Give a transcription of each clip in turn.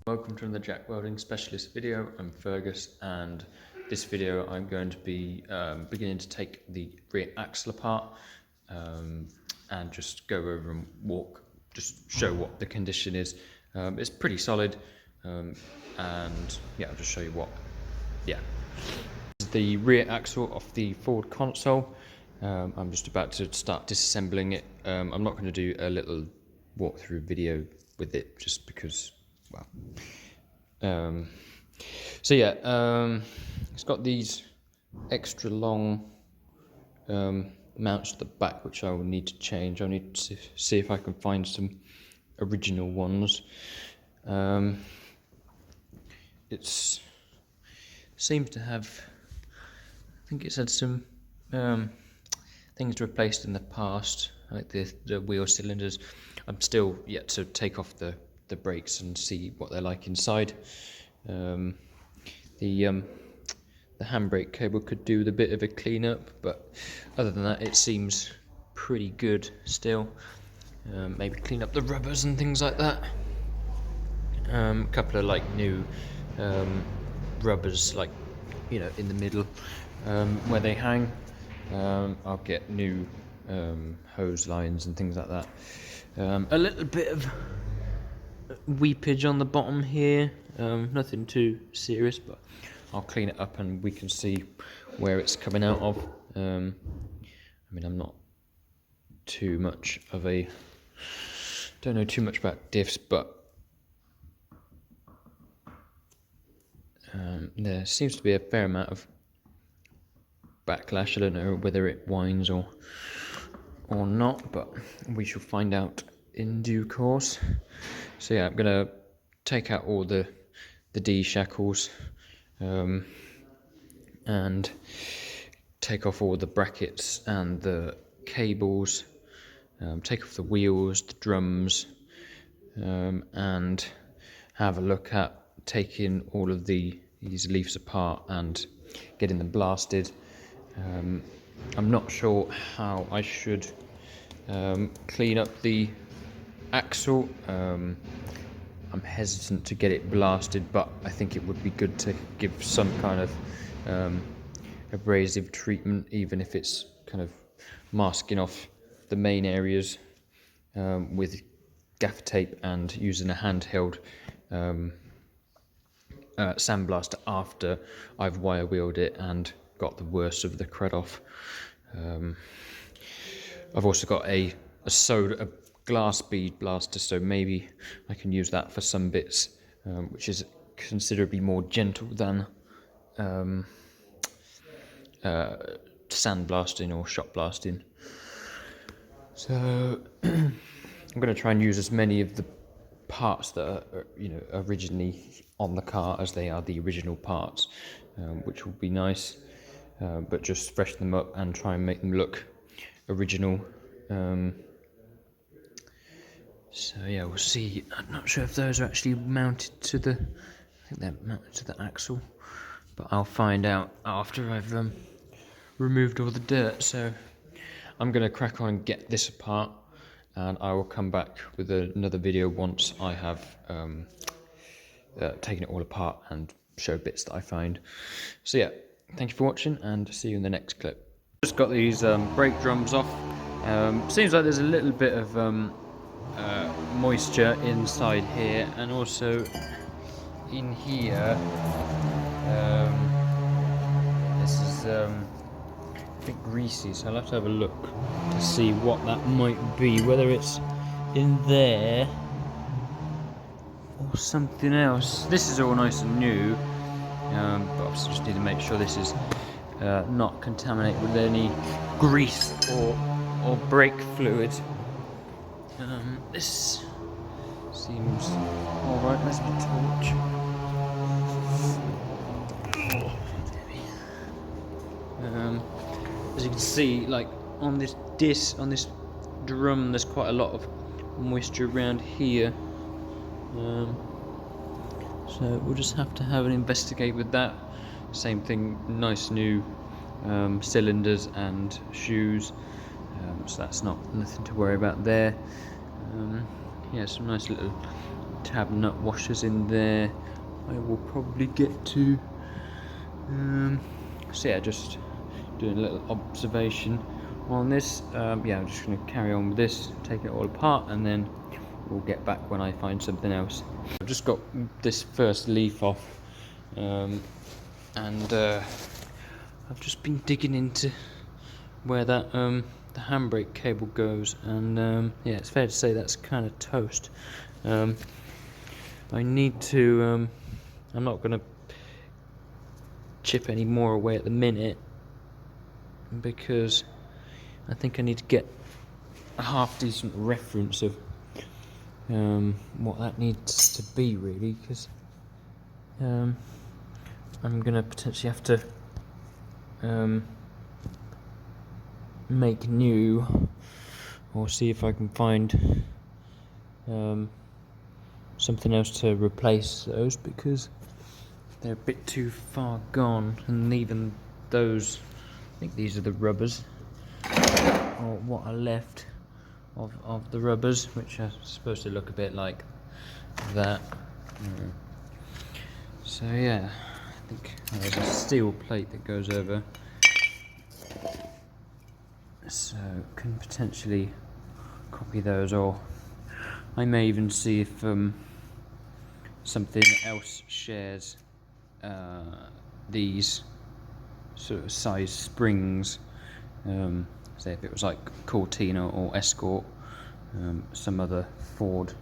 Welcome to the Jack Welding Specialist video. I'm Fergus, and this video I'm going to be beginning to take the rear axle apart and just go over and walk, just show what the condition is. It's pretty solid, and yeah, I'll just show you what. Yeah, this is the rear axle of the Ford Consul. I'm just about to start disassembling it. I'm not going to do a little walkthrough video with it just because, well, so yeah, it's got these extra long mounts at the back which I will need to change. I need to see if I can find some original ones. It seems to have, I think it's had some things replaced in the past, like the wheel cylinders. I'm still yet to take off the brakes and see what they're like inside. The handbrake cable could do with a bit of a clean up, but other than that it seems pretty good still. Maybe clean up the rubbers and things like that. A couple of like new rubbers, like, you know, in the middle where they hang. I'll get new hose lines and things like that. A little bit of weepage on the bottom here, nothing too serious, but I'll clean it up and we can see where it's coming out of. I mean, I'm not too much of a, don't know too much about diffs, but there seems to be a fair amount of backlash. I don't know whether it whines or not, but we shall find out in due course. So yeah, I'm gonna take out all the D shackles and take off all the brackets and the cables, take off the wheels, the drums, and have a look at taking all of these leaves apart and getting them blasted. I'm not sure how I should clean up the axle. I'm hesitant to get it blasted, but I think it would be good to give some kind of abrasive treatment, even if it's kind of masking off the main areas with gaffer tape and using a handheld sandblaster after I've wire wheeled it and got the worst of the crud off. I've also got a glass bead blaster, so maybe I can use that for some bits, which is considerably more gentle than sandblasting or shot blasting. So I'm going to try and use as many of the parts that are, you know, originally on the car as they are the original parts, which will be nice, but just freshen them up and try and make them look original. So yeah, we'll see. I'm not sure if those are actually mounted to the, I think they're mounted to the axle, but I'll find out after I've removed all the dirt. So I'm going to crack on and get this apart, and I will come back with another video once I have taken it all apart and show bits that I find. So yeah, thank you for watching and see you in the next clip. Just got these brake drums off. Seems like there's a little bit of moisture inside here, and also in here. This is a bit greasy, so I'll have to have a look to see what that might be, whether it's in there or something else. This is all nice and new, but obviously just need to make sure this is not contaminated with any grease or brake fluid. This seems alright. Where's my torch? As you can see, like on this disc, on this drum, there's quite a lot of moisture around here. So we'll just have to have an investigate with that. Same thing, nice new cylinders and shoes. So that's nothing to worry about there. Yeah, some nice little tab nut washers in there. I will probably get to. So yeah, just doing a little observation on this. Yeah, I'm just going to carry on with this, take it all apart, and then we'll get back when I find something else. I've just got this first leaf off, and I've just been digging into where that the handbrake cable goes, and yeah, it's fair to say that's kind of toast. I need to. I'm not going to chip any more away at the minute, because I think I need to get a half decent reference of what that needs to be, really, because I'm gonna potentially have to make new, or see if I can find something else to replace those, because they're a bit too far gone. And even those, I think these are the rubbers, or what are left of the rubbers, which are supposed to look a bit like that. So yeah, I think there's a steel plate that goes over, so can potentially copy those, or I may even see if something else shares these sort of size springs. Say if it was like Cortina or Escort, some other Ford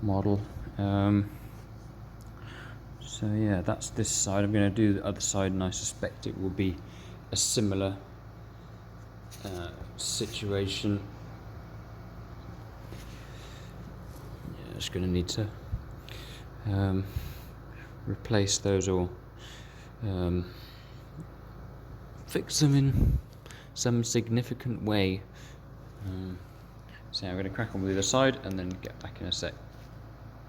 model. So yeah, that's this side. I'm going to do the other side, and I suspect it will be a similar situation. Yeah, just going to need to replace those, or fix them in some significant way. So I'm going to crack on with the other side and then get back in a sec.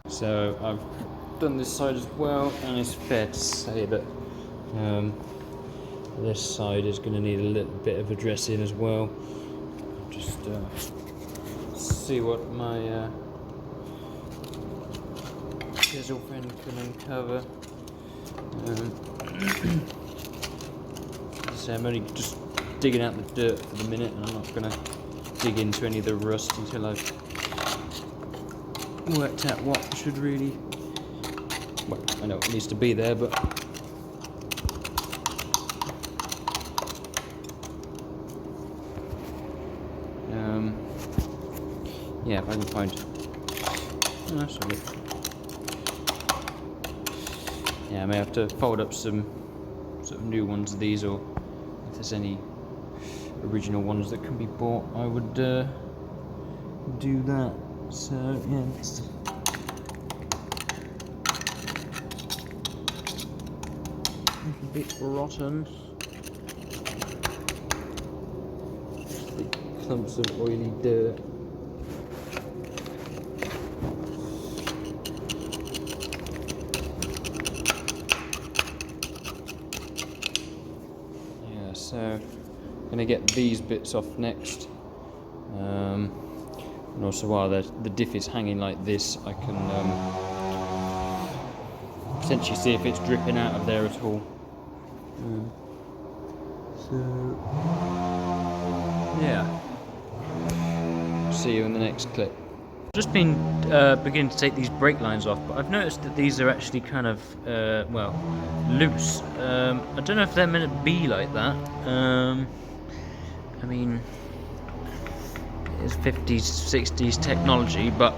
So I've done this side as well, and it's fair to say that this side is going to need a little bit of addressing as well. Just see what my chisel friend can uncover. So I'm only just digging out the dirt for the minute, and I'm not going to dig into any of the rust until I've worked out what should really, well, I know it needs to be there, but yeah, if I can find, oh, sorry. Yeah, I may have to fold up some sort of new ones of these, or if there's any original ones that can be bought, I would do that. So yeah, it's a bit rotten. Just the clumps of oily dirt. Yeah, so I'm gonna get these bits off next. And also, while the diff is hanging like this, I can potentially see if it's dripping out of there at all. So yeah, see you in the next clip. Just been beginning to take these brake lines off, but I've noticed that these are actually kind of well, loose. I don't know if they're meant to be like that. I mean, it's 50s, 60s technology, but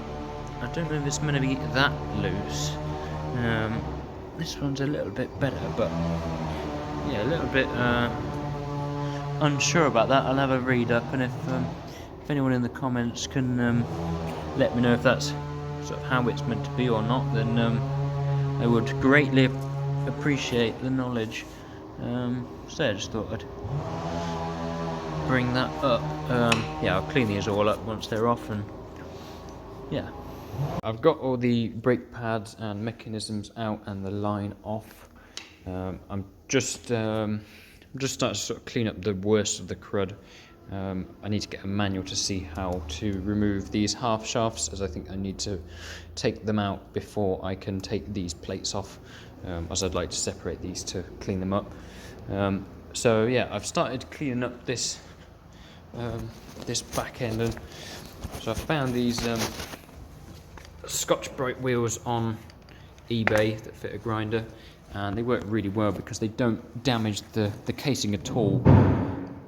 I don't know if it's meant to be that loose. This one's a little bit better, but yeah, a little bit unsure about that. I'll have a read up, and if anyone in the comments can let me know if that's sort of how it's meant to be or not, then I would greatly appreciate the knowledge. So I just thought I'd bring that up. Yeah, I'll clean these all up once they're off, and yeah. I've got all the brake pads and mechanisms out and the line off. I'm just starting to sort of clean up the worst of the crud. I need to get a manual to see how to remove these half shafts, as I think I need to take them out before I can take these plates off, as I'd like to separate these to clean them up. So yeah, I've started cleaning up this this back end, and so I found these Scotch-Brite wheels on eBay that fit a grinder, and they work really well because they don't damage the casing at all.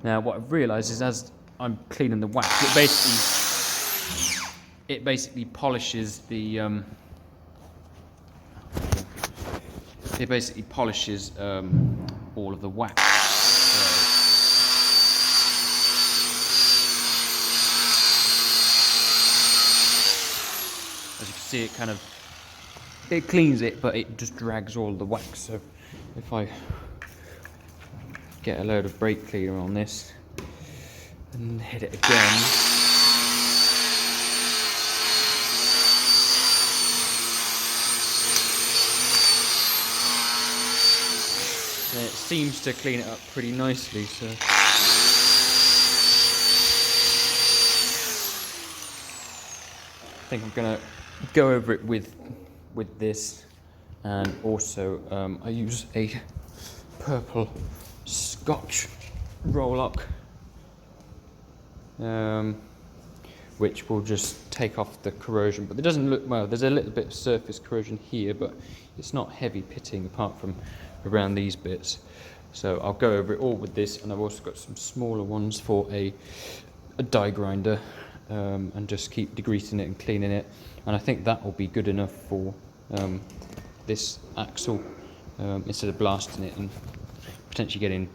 Now what I've realised is, as I'm cleaning the wax, it basically polishes the all of the wax. As you can see, it cleans it, but it just drags all the wax. So if I get a load of brake cleaner on this and hit it again, then it seems to clean it up pretty nicely. So I think I'm gonna go over it with this, and also I use a purple Scotch roll-lock, which will just take off the corrosion, but it doesn't look well. There's a little bit of surface corrosion here, but it's not heavy pitting apart from around these bits. So I'll go over it all with this, and I've also got some smaller ones for a die grinder, and just keep degreasing it and cleaning it, and I think that will be good enough for this axle, instead of blasting it and potentially getting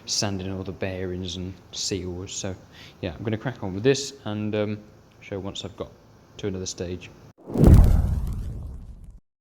sanding all the bearings and seals. So yeah, I'm going to crack on with this and show once I've got to another stage.